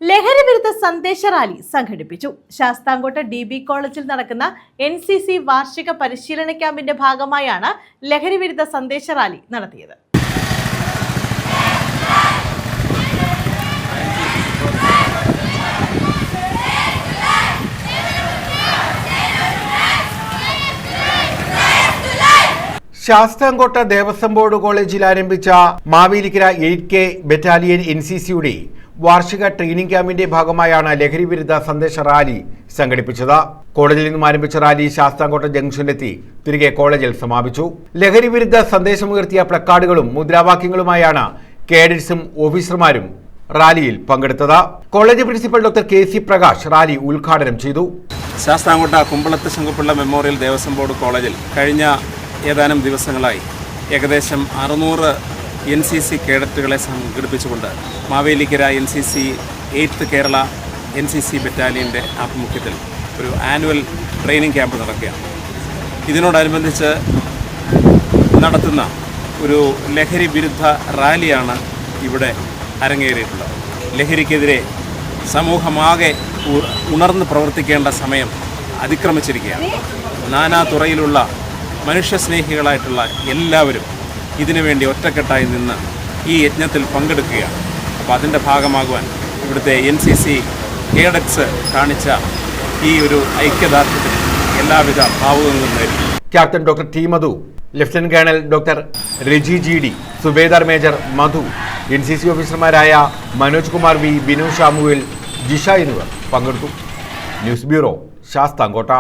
ലഹരി വിരുദ്ധ സന്ദേശ റാലി സംഘടിപ്പിച്ചു. ശാസ്താംകോട്ട DB കോളേജിൽ നടക്കുന്ന NCC വാർഷിക പരിശീലന ക്യാമ്പിന്റെ ഭാഗമായാണ് ലഹരി വിരുദ്ധ സന്ദേശ റാലി നടത്തിയത്. ശാസ്താംകോട്ട ദേവസ്വം ബോർഡ് കോളേജിൽ ആരംഭിച്ച മാവേലിക്കര 8K ബറ്റാലിയൻ NCCയുടെ വാർഷിക ട്രെയിനിംഗ് ക്യാമ്പിന്റെ ഭാഗമായാണ് ലഹരി വിരുദ്ധ സന്ദേശ റാലി സംഘടിപ്പിച്ചത്. കോളേജിൽ നിന്നും ആരംഭിച്ച റാലി ശാസ്താംകോട്ട ജംഗ്ഷനിലെത്തി തിരികെ കോളേജിൽ സമാപിച്ചു. ലഹരി വിരുദ്ധ സന്ദേശമുയർത്തിയ പ്ലക്കാർഡുകളും മുദ്രാവാക്യങ്ങളുമായാണ് കേഡറ്റ്സും ഓഫീസർമാരും റാലിയിൽ പങ്കെടുത്തത്. College principal doctor KC Prakash rally ഉദ്ഘാടനം ചെയ്തു. ശാസ്താംകോട്ട കുമ്പളത്ത് ശങ്കുപിള്ള മെമ്മോറിയൽ ദേവസ്വം ബോർഡ് കോളേജിൽ കഴിഞ്ഞ ഏതാനും ദിവസങ്ങളായി ഏകദേശം 600 NCC കേഡറ്റുകളെ സംഘടിപ്പിച്ചുകൊണ്ട് Mavelikkara NCC 8th Kerala NCC ബറ്റാലിയൻ്റെ ആഭിമുഖ്യത്തിൽ ഒരു ആനുവൽ ട്രെയിനിങ് ക്യാമ്പ് നടക്കുകയാണ്. ഇതിനോടനുബന്ധിച്ച് നടത്തുന്ന ഒരു ലഹരി വിരുദ്ധ റാലിയാണ് ഇവിടെ അരങ്ങേറിയിട്ടുള്ളത്. ലഹരിക്കെതിരെ സമൂഹമാകെ ഉണർന്ന് പ്രവർത്തിക്കേണ്ട സമയം അതിക്രമിച്ചിരിക്കുകയാണ്. നാനാ തുറയിലുള്ള മനുഷ്യസ്നേഹികളായിട്ടുള്ള എല്ലാവരും ഇതിനുവേണ്ടി ഒറ്റക്കെട്ടായി നിന്ന് ഈ യജ്ഞത്തിൽ പങ്കെടുക്കുകയാണ്. അപ്പോൾ അതിൻ്റെ ഭാഗമാകുവാൻ ഇവിടുത്തെ NCC കേഡറ്റ്സ് കാണിച്ച ഈ ഒരു ഐക്യദാർഢ്യത്തിന് എല്ലാവിധ ഭാവുകങ്ങളും നേരിടും. ക്യാപ്റ്റൻ ഡോക്ടർ T മധു, ലഫ്റ്റനന്റ് കേണൽ ഡോക്ടർ രജി GD, സുബേദാർ മേജർ മധു, NCC ഓഫീസർമാരായ മനോജ് കുമാർ V, ബിനു ഷാമുവേൽ, ജിഷ എന്നിവർ പങ്കെടുത്തു. News bureau, Sasthamkotta.